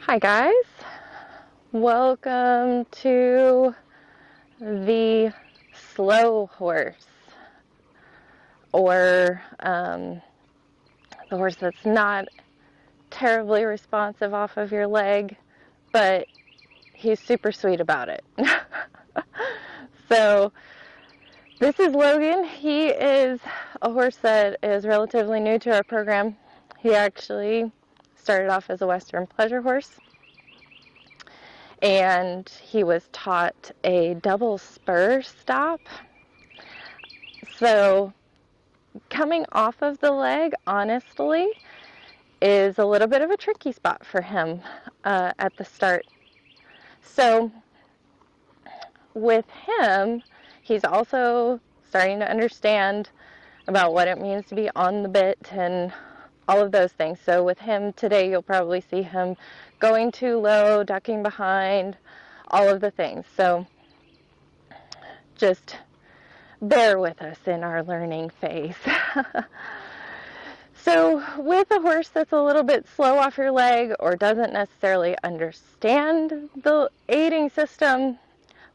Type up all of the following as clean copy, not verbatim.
Hi guys, welcome to the slow horse, or the horse that's not terribly responsive off of your leg, but he's super sweet about it. So this is Logan. He is a horse that is relatively new to our program. He actually started off as a Western pleasure horse, and he was taught a double spur stop. So coming off of the leg, honestly, is a little bit of a tricky spot for him at the start. So with him, he's also starting to understand about what it means to be on the bit and all of those things. So with him today, you'll probably see him going too low, ducking behind, all of the things. So just bear with us in our learning phase. So with a horse that's a little bit slow off your leg or doesn't necessarily understand the aiding system,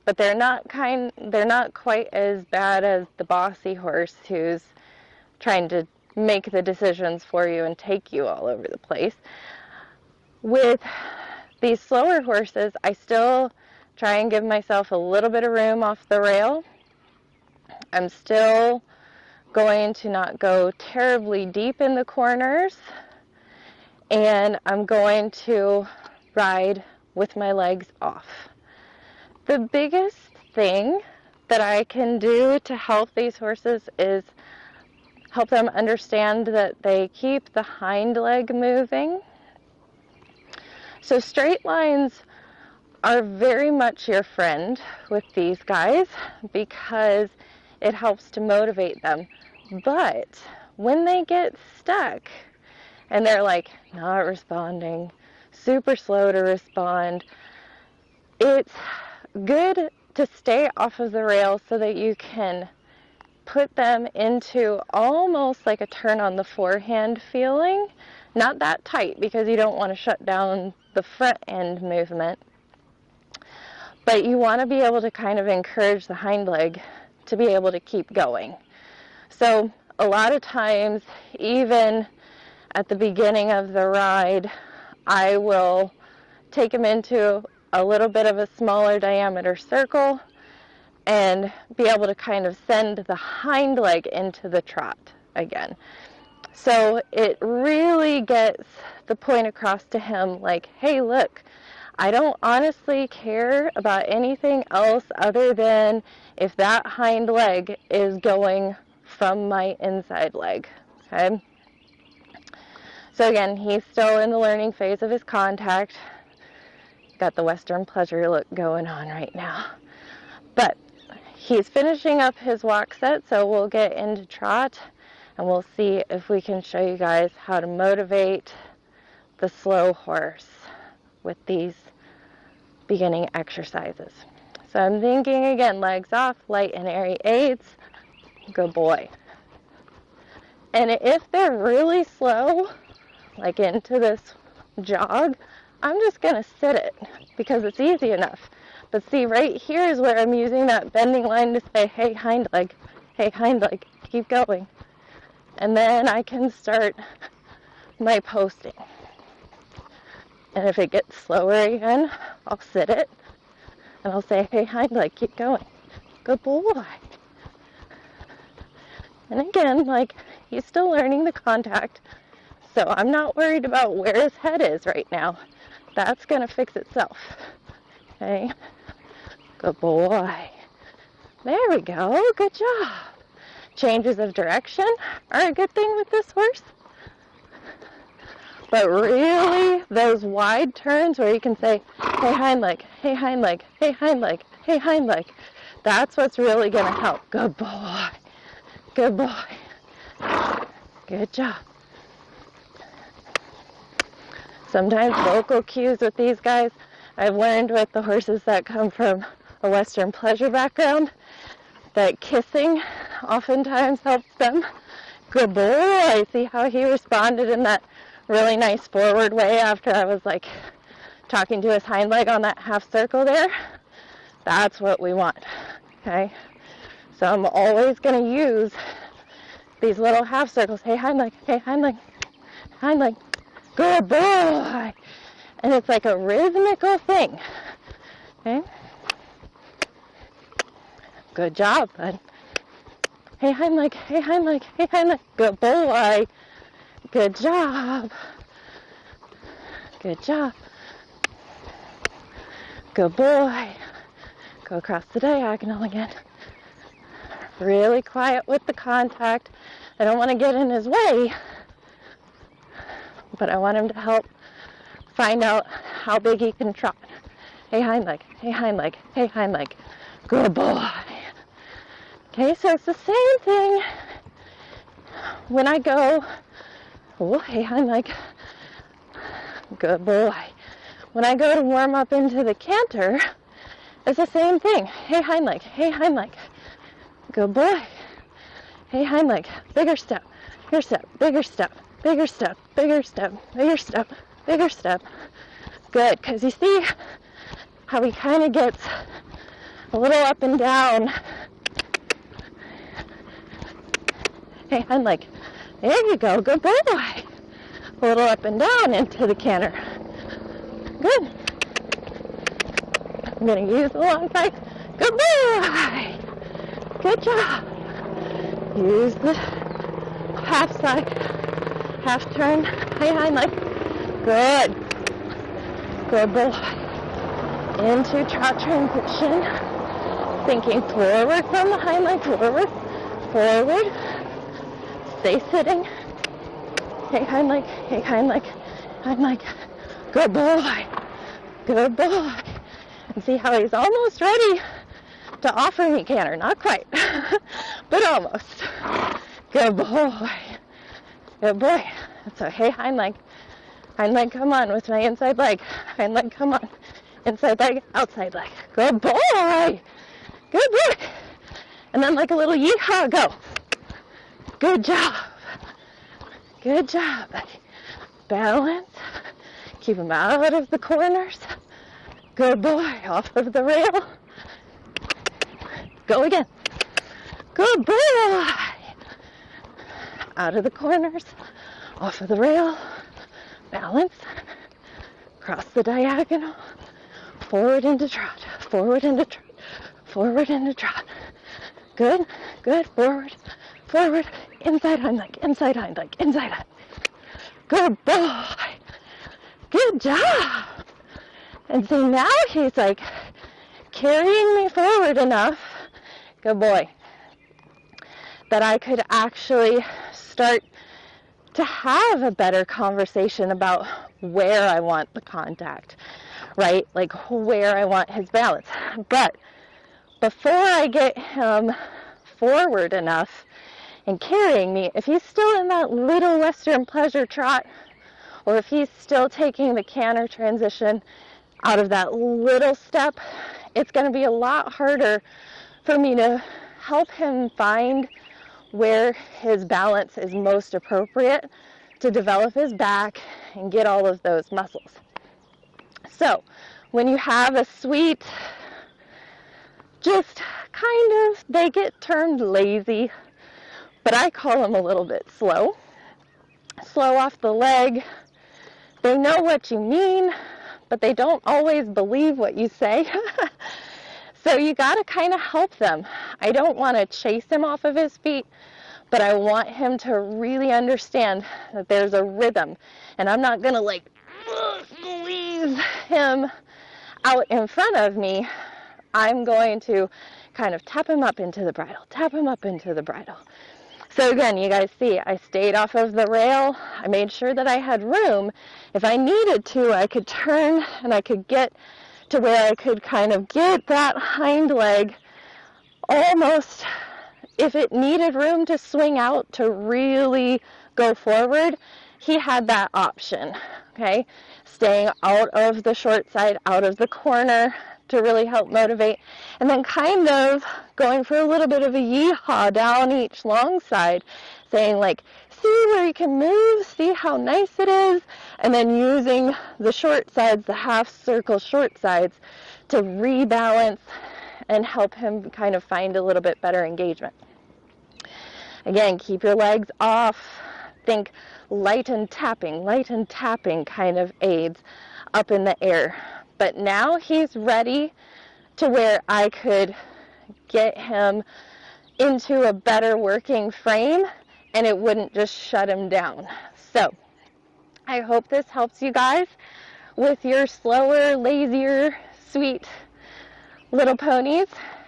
but they're not quite as bad as the bossy horse who's trying to make the decisions for you and take you all over the place. With these slower horses, I still try and give myself a little bit of room off the rail. I'm still going to not go terribly deep in the corners, and I'm going to ride with my legs off. The biggest thing that I can do to help these horses is help them understand that they keep the hind leg moving. So straight lines are very much your friend with these guys because it helps to motivate them. But when they get stuck and they're like not responding, super slow to respond, it's good to stay off of the rail so that you can put them into almost like a turn on the forehand feeling. Not that tight because you don't want to shut down the front end movement, but you want to be able to kind of encourage the hind leg to be able to keep going. So a lot of times, even at the beginning of the ride, I will take him into a little bit of a smaller diameter circle and be able to kind of send the hind leg into the trot again. So it really gets the point across to him like, hey, look, I don't honestly care about anything else other than if that hind leg is going from my inside leg, okay? So again, he's still in the learning phase of his contact. Got the Western pleasure look going on right now. But he's finishing up his walk set, so we'll get into trot and we'll see if we can show you guys how to motivate the slow horse with these beginning exercises. So I'm thinking again, legs off, light and airy aids. Good boy. And if they're really slow, like into this jog, I'm just going to sit it because it's easy enough. But see, right here is where I'm using that bending line to say, hey, hind leg, keep going. And then I can start my posting. And if it gets slower again, I'll sit it and I'll say, hey, hind leg, keep going. Good boy. And again, like, he's still learning the contact, so I'm not worried about where his head is right now. That's going to fix itself. Okay? Good boy. There we go. Good job. Changes of direction are a good thing with this horse. But really, those wide turns where you can say, hey, hind leg, hey, hind leg, hey, hind leg, hey, hind leg, that's what's really going to help. Good boy. Good boy. Good job. Sometimes vocal cues with these guys, I've learned with the horses that come from a Western pleasure background, that kissing oftentimes helps them. Good boy. See how he responded in that really nice forward way after I was like talking to his hind leg on that half circle there, that's what we want, okay? So I'm always going to use these little half circles. Hey, hind leg, hind leg, good boy. And it's like a rhythmical thing, okay? Good job, bud. Hey, hind leg, hind leg, hind leg, good boy. Good job. Good job. Good boy. Go across the diagonal again. Really quiet with the contact. I don't want to get in his way, but I want him to help find out how big he can trot. Hey, hind leg. Hey, hind leg. Hey, hind leg. Good boy. Okay, so it's the same thing when I go, oh, hey, hind leg. Good boy. When I go to warm up into the canter, it's the same thing. Hey, hind leg. Hey, hind leg. Good boy. Hey, hind leg. Bigger step. Bigger step. Bigger step. Bigger step. Bigger step. Bigger step. Bigger step. Good, because you see how he kind of gets a little up and down. Hey, hind leg. There you go. Good boy. A little up and down into the canter. Good. I'm going to use the long side. Good boy. Good job. Use the half side, half turn. Hey, hind leg. Good. Good boy. Into trot transition. Thinking forward from the hind leg. Forward. Forward. Stay sitting. Hey, hind leg. Hey, hind leg. Hind leg. Good boy. Good boy. And see how he's almost ready to offer me canter. Not quite, but almost. Good boy. Good boy. So, hey, hind leg. Hind leg, come on with my inside leg. Hind leg, come on. Inside leg, outside leg. Good boy. Good boy. And then like a little yeehaw, go. Good job. Good job, buddy. Balance. Keep him out of the corners. Good boy. Off of the rail. Go again. Good boy. Out of the corners. Off of the rail. Balance. Cross the diagonal. Forward into trot. Forward into trot. Forward into trot. Good. Good. Forward. Forward. Inside hind leg. Inside hind leg. Inside hind. Good boy. Good job. And see, now he's like carrying me forward enough, good boy, that I could actually start to have a better conversation about where I want the contact, right? Like where I want his balance. But before I get him forward enough and carrying me, if he's still in that little Western pleasure trot, or if he's still taking the canter transition out of that little step, it's going to be a lot harder for me to help him find where his balance is most appropriate to develop his back and get all of those muscles. So when you have a sweet, just kind of, they get termed lazy, but I call them a little bit slow off the leg. They know what you mean, but they don't always believe what you say. So you got to kind of help them. I don't want to chase him off of his feet, but I want him to really understand that there's a rhythm. And I'm not going to like squeeze him out in front of me. I'm going to kind of tap him up into the bridle, tap him up into the bridle. So again, you guys see, I stayed off of the rail. I made sure that I had room. If I needed to, I could turn and I could get to where I could kind of get that hind leg almost, if it needed room to swing out to really go forward, he had that option, okay? Staying out of the short side, out of the corner to really help motivate, and then kind of going for a little bit of a yeehaw down each long side, saying like, see where you can move, see how nice it is, and then using the short sides, the half circle short sides, to rebalance and help him kind of find a little bit better engagement. Again, keep your legs off. Think light and tapping kind of aids up in the air. But now he's ready to where I could get him into a better working frame and it wouldn't just shut him down. So I hope this helps you guys with your slower, lazier, sweet little ponies.